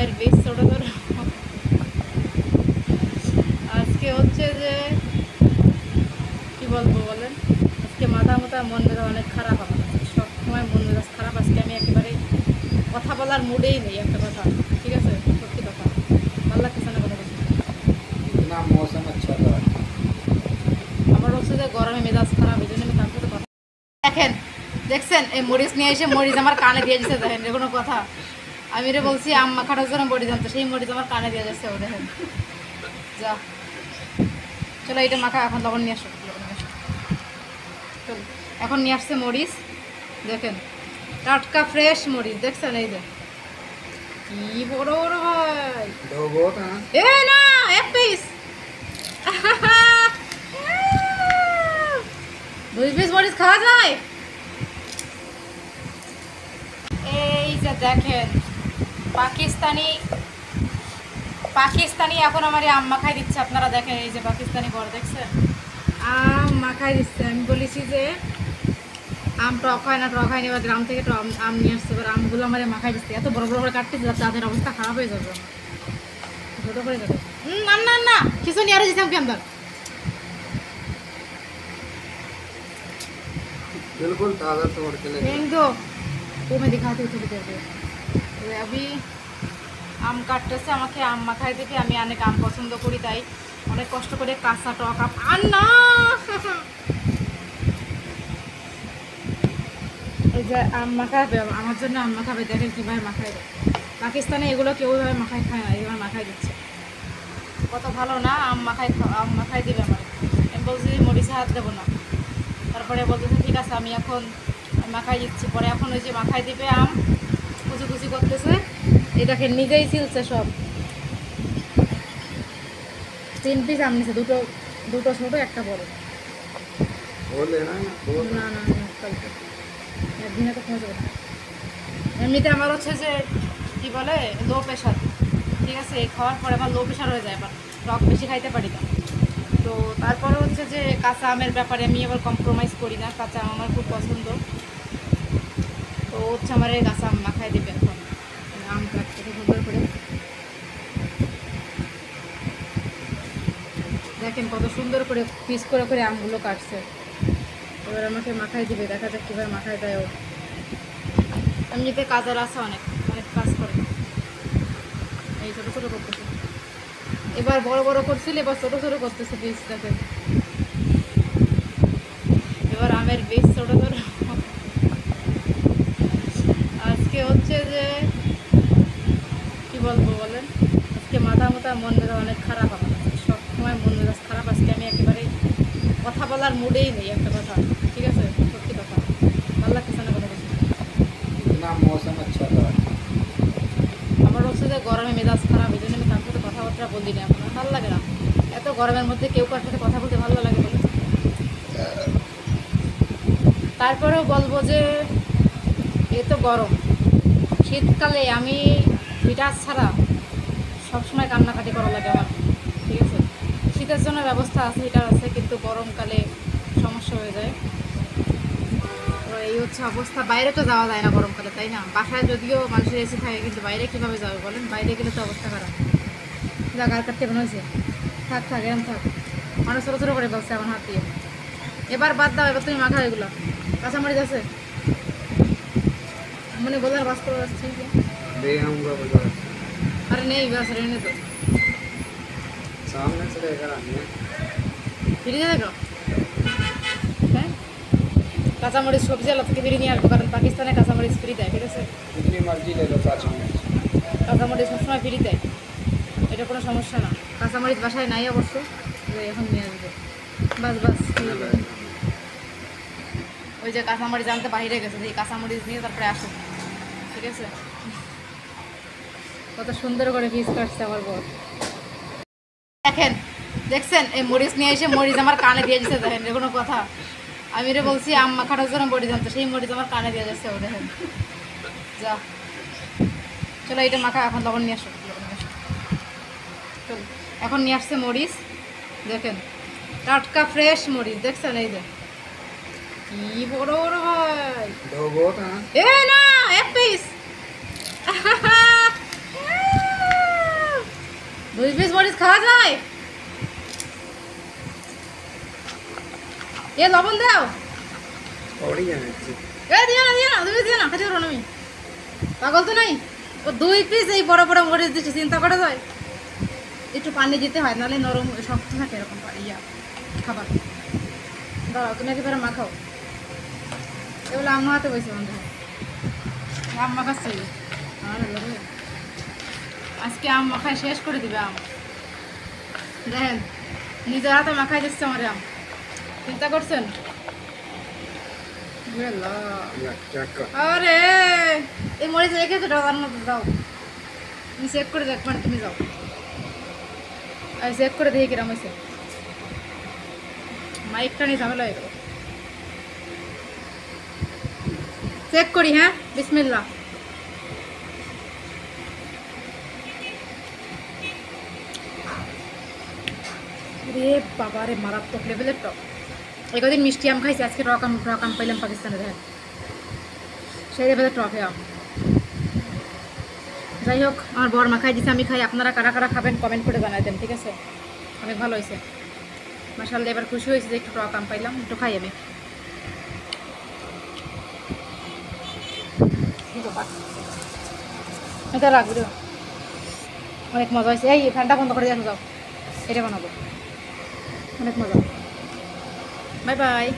আমের বীজ ছোটো ছোটো। আজকে হচ্ছে যে কি বলবো বলেন, আজকে মাথা মন মেজাজ অনেক খারাপ আমার। সব সময় মন মেজাজ খারাপ। আজকে আমি একেবারে কথা বলার মুডেই নেই একটা কথা, ঠিক আছে? সত্যি কথা, ভালো লাগতেছে না কোনো কিছু। মৌসুম আচ্ছা था। আমার হচ্ছে যে গরমে মেজাজ খারাপ, এই জন্য আমি তার সাথে কথা। দেখেন, দেখছেন এই মরিচ নিয়ে এসে মরিচ আমার কানে দিয়ে দিচ্ছে। দেখেন যে কোনো কথা, আমি রে বলছি আম মাখানোর জন্য মরিচ আনতো, সেই মরিচ আমার কানে দিয়ে যাচ্ছে। ও দেখেন, যা চলো এইটা মাখা, এখন লবণ নিয়ে আসো, লবণ নিয়ে আসো। চল, এখন নিয়ে আসছে মরিচ, দেখেন টাটকা ফ্রেশ মরিচ, দেখছেন? এই যে কি বড় বড় ভাই, दो बहुत हैं। এ না এক পিস, 2 পিস মরিচ খাওয়া যায়? এই যে দেখেন পাকিস্তানি পাকিস্তানি এখন আমার আম মাখাই দিচ্ছে। আপনারা দেখেন, এই যে পাকিস্তানি বড় দেখছেন আম মাখাই দিচ্ছে। আমি বলেছি যে আম টক হয় না, টক হয়নি, এবার গ্রাম থেকে তো আম নিয়ে আসছে, এবার আমগুলো আমার মাখাই দিচ্ছে। এত বড় বড় করে কাটতেছে যাতে তাদের অবস্থা খারাপ হয়ে যাবে। ছোটো করে কাটে না না না, কিছু নিয়ে আরো যেতাম কেমন। बिल्कुल ताज़ा तोड़ के लेके। फेंक दो, वो मैं दिखाती हूँ थोड़ी देर में। তো আমি আম কাটতেছে, আমাকে আম মাখাই দিতে। আমি অনেক আম পছন্দ করি, তাই অনেক কষ্ট করে কাঁচা টক আম। আর না, এই যে আম মাখাবে আমার জন্য, আম মাখাবে। দেখেন কীভাবে মাখাই দেয়। পাকিস্তানে এগুলো কেউ ওইভাবে মাখাই খায় না, এইভাবে মাখাই দিচ্ছে। কত ভালো না, আম মাখাই দিবে আমার। আমি বলছি মরিচে হাত দেবো না, তারপরে বলতেছে ঠিক আছে আমি এখন মাখাই দিচ্ছি। পরে এখন ওই যে মাখাই দিবে আম, কুচি কুচি করতেছে। এই দেখেন নিজেই ছিলছে সব। 3 পিস আম নিছে, দুটো ছোট একটা বড়। वो लेना है वो। না না না, কালকে একদিনে তো খাওয়া যাবে না। এমনিতে আমার হচ্ছে যে কি বলে লো প্রেশার, ঠিক আছে? এই খাওয়ার পরে আমার লো প্রেশার হয়ে যায়, আবার টক বেশি খাইতে পারি না। তো তারপরে হচ্ছে যে কাঁচা আমের ব্যাপারে আমি আবার কম্প্রোমাইজ করি না, কাঁচা আম আমার খুব পছন্দ। তো হচ্ছে আমার এই কাঁচা আম মাখাই দেবে এখন। আম কাটতে সুন্দর করে দেখেন কত সুন্দর করে পিস করে করে আমগুলো কাটছে। এবার আমাকে মাখাই দিবে, দেখা যাক কীভাবে মাখাই দেয় ও। এমনিতে কাজের আছে, অনেক অনেক কাজ করে। এই ছোটো ছোটো করতেছে, এবার বড় বড় করছিল, এবার ছোটো ছোটো করতেছে পিস। দেখেন এবার আমের বীজ ছোটো ছোটো। আজকে হচ্ছে যে কি বলবো বলেন, আজকে মাথা মন মেজাজ অনেক খারাপ আমার। সব সময় মন মেজাজ খারাপ। আজকে আমি একেবারে কথা বলার মুডেই নেই একটা কথা, ঠিক আছে? সত্যি কথা, ভালো লাগতেছে না কোনো কিছু। इतना मौसम अच्छा था। আমার হচ্ছে যে গরমে মেজাজ খারাপ, এই জন্য আমি তার সাথে কথাবার্তা বলি না এখন। ভালো লাগে না এত গরমের মধ্যে কেউ কার সাথে কথা বলতে, ভালো লাগে বলে। তারপরেও বলবো যে এ তো গরম, শীতকালে আমি হিটার ছাড়া সবসময় কান্নাকাটি করা লাগে আমার, ঠিক আছে? শীতের জন্য ব্যবস্থা আছে, হিটার আছে, কিন্তু গরমকালে সমস্যা হয়ে যায়। তো এই হচ্ছে অবস্থা। বাইরে তো যাওয়া যায় না গরমকালে, তাই না? বাসায় যদিও মানুষের এসি থাকে, কিন্তু বাইরে কীভাবে যাবে বলেন? বাইরে গেলে তো অবস্থা খারাপ। জায়গার কাটতে মনে হয়েছে, থাক থাক এরম থাক। অনেক ছোটো ছোটো করে বলছে আমার হাত দিয়ে। এবার বাদ দাও, এবার তুমি মাখা এগুলো। কাঁচামরিচ আছে মানে বোঝার বাস করে আসছি। ले आऊँगा बाजार से। আরে নেই, বাস রেনে তো सामने से लेकर आनी है। ফিরিয়ে দেখো। হ্যাঁ, কাঁচামরিচ সবজি আলা থেকে ফিরিয়ে নিয়ে আসবো, কারণ পাকিস্তানে কাঁচামরিচ ফ্রি দেয়, ঠিক আছে? जितनी मर्जी ले लो काँच में। কাঁচামরিচ সবসময় ফ্রি দেয়, এটা কোনো সমস্যা না। কাঁচামরিচ বাসায় নাই অবশ্য, যে এখন নিয়ে আসবো। বাস বাস, ওই যে কাঁচামরিচ আনতে বাইরে গেছে, যে কাঁচামরিচ নিয়ে তারপরে আসে, ঠিক আছে? কত সুন্দর করে পিস কাটছে আমার বর। দেখেন, দেখছেন এই মরিচ নিয়ে এসে মরিচ আমার কানে দিয়ে দিচ্ছে। দেখেন যে কোনো কথা, আমি রে বলছি আম মাখানোর জন্য মরিচ আনতো, সেই মরিচ আমার কানে দিয়ে যাচ্ছে। ও দেখেন, যা চলো এইটা মাখা, এখন লবণ নিয়ে আসো, লবণ নিয়ে আসো। চল, এখন নিয়ে আসছে মরিচ, দেখেন টাটকা ফ্রেশ মরিচ, দেখছেন? এই যে কি বড় বড় ভাই, दो बहुत हैं। এ না এক পিস। 2 পিস মরিচ খাওয়া যায়? এ লবণ দাও। थोड़ी है मिर्ची এ দিও না, তুমি দিও না, খেতে পারো না আমি। পাগল তো নাই? ও 2 পিস এই বড় বড় মরিচ দিচ্ছে, চিন্তা করা যায়? একটু পানি দিতে হয়, নাহলে নরম শক্ত থাকে এরকম ইয়া খাবার। দাঁড়াও, তুমি একেবারে মাখাও। এগুলো আম্মা হাতে বসে বন্ধু, আম মাখাচ্ছে। আজকে আম মাখায় শেষ করে দিবে আম। দেখেন, নিজের হাতে মাখাই দিচ্ছে আমার আম, চিন্তা করছেন? আরে এই মরিচ রেখে তো ডাবার মতো দাও, তুমি চেক করে দেখ, মানে তুমি যাও আমি চেক করে দেখি কিরম হয়েছে। মাইকটা নিয়ে ঝামেলা হয়ে গেল। চেক করি, হ্যাঁ, বিসমিল্লাহ। রে বাবা রে, মারাত্মক লেভেলের টক। এই কদিন মিষ্টি আম খাইছি, আজকে টক আম পাইলাম পাকিস্তানে, দেখেন সেই লেভেলের টক আম। যাই হোক, আমার বর মাখাই দিছে, আমি খাই। আপনারা কারা কারা খাবেন কমেন্ট করে জানাই দেন, ঠিক আছে? অনেক ভালো হয়েছে মাশাআল্লাহ। এবার খুশি হয়েছে যে একটু টক আম পাইলাম, একটু খাই আমি। এটা রাখবো, অনেক মজা হয়েছে। এই ফ্যানটা বন্ধ করে দিয়ে যাও, এটা বানাবো, অনেক মজা। Bye bye.